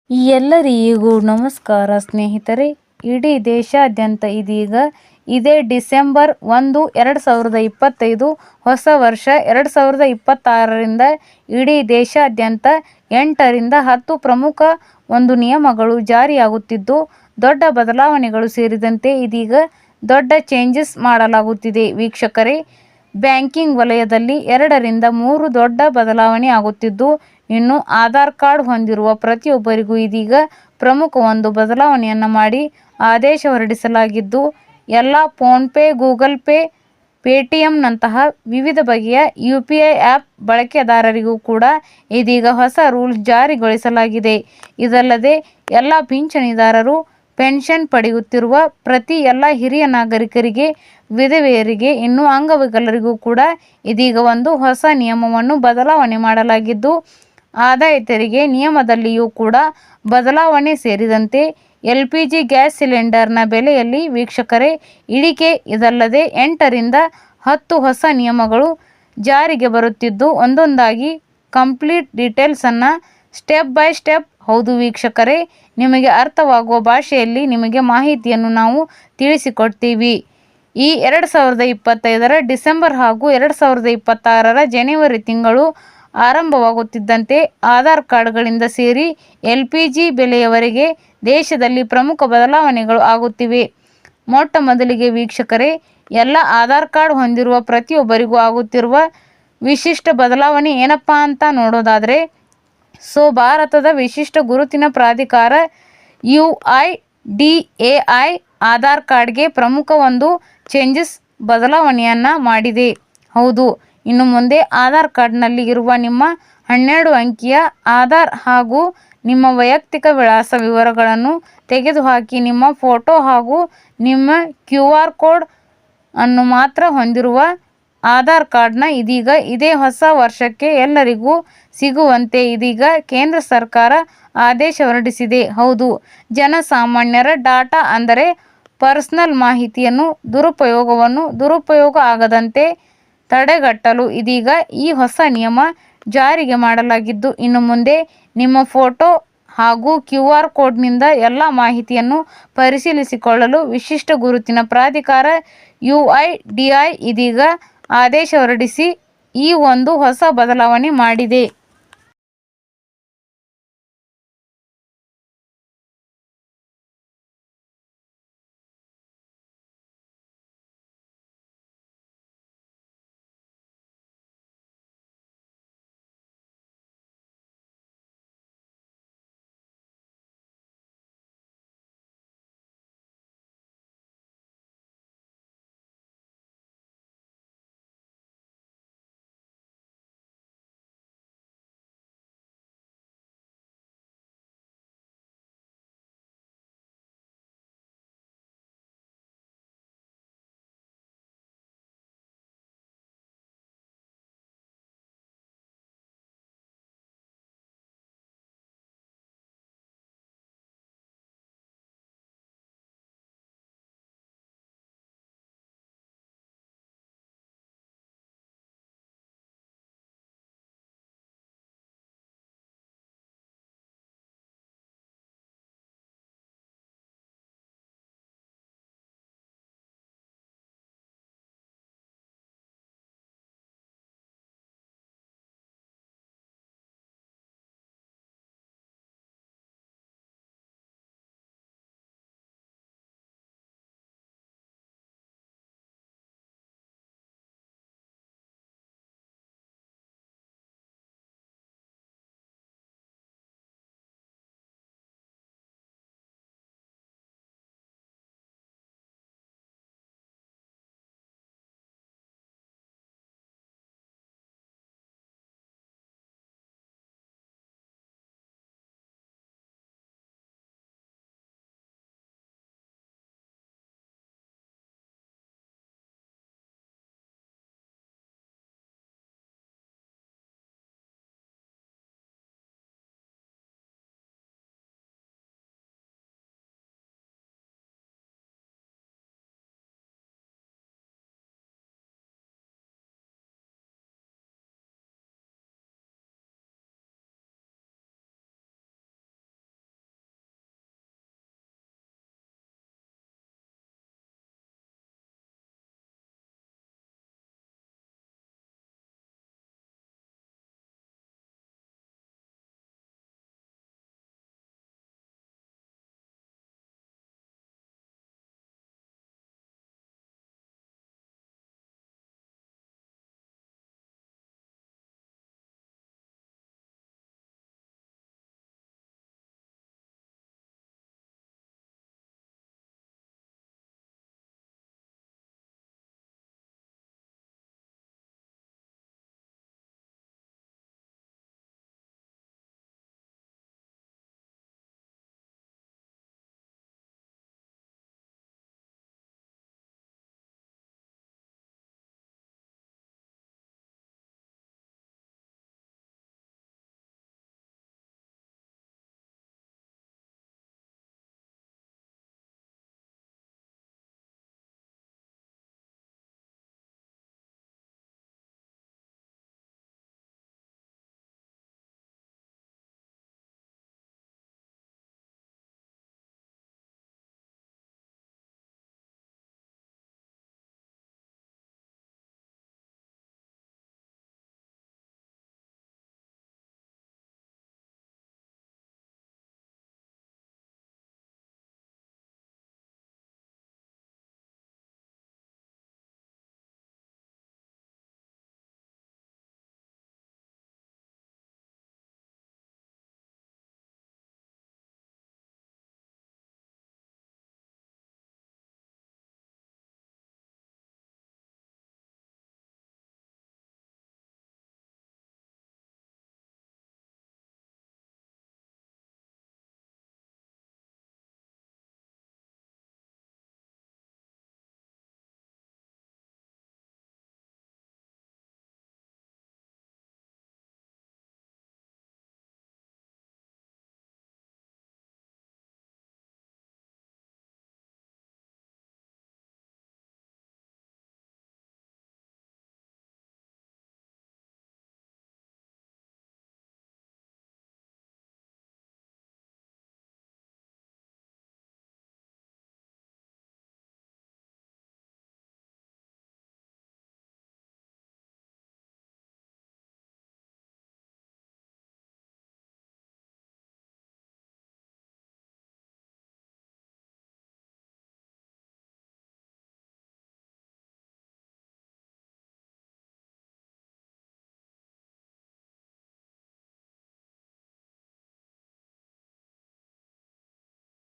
ಎಲ್ಲರಿಗೂ ನಮಸ್ಕಾರ ಸ್ನೇಹಿತರೆ. ಇಡೀ ದೇಶಾದ್ಯಂತ ಇದೀಗ ಇದೇ ಡಿಸೆಂಬರ್ 1, 2025 ಹೊಸ ವರ್ಷ 2026ರಿಂದ ಇಡೀ ದೇಶಾದ್ಯಂತ 8 ರಿಂದ 10 ಪ್ರಮುಖ ನಿಯಮಗಳು ಜಾರಿಯಾಗುತ್ತಿದ್ದು, ದೊಡ್ಡ ಬದಲಾವಣೆಗಳು ಸೇರಿದಂತೆ ಇದೀಗ ದೊಡ್ಡ ಚೇಂಜಸ್ ಮಾಡಲಾಗುತ್ತಿದೆ ವೀಕ್ಷಕರೇ. ಬ್ಯಾಂಕಿಂಗ್ ವಲಯದಲ್ಲಿ 2 ರಿಂದ 3 ದೊಡ್ಡ ಬದಲಾವಣೆ ಆಗುತ್ತಿದ್ದು, ಇನ್ನು ಆಧಾರ್ ಕಾರ್ಡ್ ಹೊಂದಿರುವ ಪ್ರತಿಯೊಬ್ಬರಿಗೂ ಇದೀಗ ಪ್ರಮುಖ ಬದಲಾವಣೆಯನ್ನು ಮಾಡಿ ಆದೇಶ ಹೊರಡಿಸಲಾಗಿದ್ದು, ಎಲ್ಲ ಫೋನ್ಪೇ, ಗೂಗಲ್ ಪೇ, ಪೇಟಿಎಂನಂತಹ ವಿವಿಧ ಬಗೆಯ UPI ಆ್ಯಪ್ ಬಳಕೆದಾರರಿಗೂ ಕೂಡ ಇದೀಗ ಹೊಸ ರೂಲ್ಸ್ ಜಾರಿಗೊಳಿಸಲಾಗಿದೆ. ಇದಲ್ಲದೆ ಎಲ್ಲ ಪಿಂಚಣಿದಾರರು, ಪೆನ್ಷನ್ ಪಡೆಯುತ್ತಿರುವ ಪ್ರತಿ ಎಲ್ಲ ಹಿರಿಯ ನಾಗರಿಕರಿಗೆ, ವಿಧವೆಯರಿಗೆ, ಇನ್ನು ಅಂಗವಿಕಲರಿಗೂ ಕೂಡ ಇದೀಗ ಹೊಸ ನಿಯಮವನ್ನು ಬದಲಾವಣೆ ಮಾಡಲಾಗಿದ್ದು, ಆದಾಯ ತೆರಿಗೆ ನಿಯಮದಲ್ಲಿಯೂ ಕೂಡ ಬದಲಾವಣೆ ಸೇರಿದಂತೆ LPG ಗ್ಯಾಸ್ ಸಿಲಿಂಡರ್ನ ಬೆಲೆಯಲ್ಲಿ ವೀಕ್ಷಕರೇ ಇಳಿಕೆ, ಇದಲ್ಲದೆ 8 ರಿಂದ 10 ಹೊಸ ನಿಯಮಗಳು ಜಾರಿಗೆ ಬರುತ್ತಿದ್ದು, ಒಂದೊಂದಾಗಿ ಕಂಪ್ಲೀಟ್ ಡೀಟೇಲ್ಸನ್ನು ಸ್ಟೆಪ್ ಬೈ ಸ್ಟೆಪ್, ಹೌದು ವೀಕ್ಷಕರೇ, ನಿಮಗೆ ಅರ್ಥವಾಗುವ ಭಾಷೆಯಲ್ಲಿ ನಿಮಗೆ ಮಾಹಿತಿಯನ್ನು ನಾವು ತಿಳಿಸಿಕೊಡ್ತೀವಿ. ಈ 2025ರ ಡಿಸೆಂಬರ್ ಹಾಗೂ 2026ರ ಜನವರಿ ತಿಂಗಳು ಆರಂಭವಾಗುತ್ತಿದ್ದಂತೆ ಆಧಾರ್ ಕಾರ್ಡ್ಗಳಿಂದ ಸೇರಿ LPG ಬೆಲೆಯವರೆಗೆ ದೇಶದಲ್ಲಿ ಪ್ರಮುಖ ಬದಲಾವಣೆಗಳು ಆಗುತ್ತಿವೆ. ಮೊಟ್ಟ ಮೊದಲಿಗೆ ವೀಕ್ಷಕರೇ, ಎಲ್ಲ ಆಧಾರ್ ಕಾರ್ಡ್ ಹೊಂದಿರುವ ಪ್ರತಿಯೊಬ್ಬರಿಗೂ ಆಗುತ್ತಿರುವ ವಿಶಿಷ್ಟ ಬದಲಾವಣೆ ಏನಪ್ಪಾ ಅಂತ ನೋಡೋದಾದರೆ, ಭಾರತದ ವಿಶಿಷ್ಟ ಗುರುತಿನ ಪ್ರಾಧಿಕಾರ UIDAI ಆಧಾರ್ ಕಾರ್ಡ್ಗೆ ಪ್ರಮುಖ ಚೇಂಜಸ್ ಬದಲಾವಣೆಯನ್ನು ಮಾಡಿದೆ. ಹೌದು, ಇನ್ನು ಮುಂದೆ ಆಧಾರ್ ಕಾರ್ಡ್ನಲ್ಲಿ ಇರುವ ನಿಮ್ಮ 12 ಅಂಕಿಯ ಆಧಾರ್ ಹಾಗೂ ನಿಮ್ಮ ವೈಯಕ್ತಿಕ ವಿಳಾಸ ವಿವರಗಳನ್ನು ತೆಗೆದುಹಾಕಿ ನಿಮ್ಮ ಫೋಟೋ ಹಾಗೂ ನಿಮ್ಮ QR ಕೋಡ್ ಅನ್ನು ಮಾತ್ರ ಹೊಂದಿರುವ ಆಧಾರ್ ಕಾರ್ಡ್ನ ಇದೀಗ ಇದೇ ಹೊಸ ವರ್ಷಕ್ಕೆ ಎಲ್ಲರಿಗೂ ಸಿಗುವಂತೆ ಇದೀಗ ಕೇಂದ್ರ ಸರ್ಕಾರ ಆದೇಶ ಹೊರಡಿಸಿದೆ. ಹೌದು, ಜನಸಾಮಾನ್ಯರ ಡಾಟಾ ಅಂದರೆ ಪರ್ಸನಲ್ ಮಾಹಿತಿಯನ್ನು ದುರುಪಯೋಗ ಆಗದಂತೆ ತಡೆಗಟ್ಟಲು ಇದೀಗ ಈ ಹೊಸ ನಿಯಮ ಜಾರಿಗೆ ಮಾಡಲಾಗಿದ್ದು, ಇನ್ನು ಮುಂದೆ ನಿಮ್ಮ ಫೋಟೋ ಹಾಗೂ QR ಕೋಡ್ನಿಂದ ಎಲ್ಲ ಮಾಹಿತಿಯನ್ನು ಪರಿಶೀಲಿಸಿಕೊಳ್ಳಲು ವಿಶಿಷ್ಟ ಗುರುತಿನ ಪ್ರಾಧಿಕಾರ UIDAI ಇದೀಗ ಆದೇಶ ಹೊರಡಿಸಿ ಈ ಹೊಸ ಬದಲಾವಣೆ ಮಾಡಿದೆ.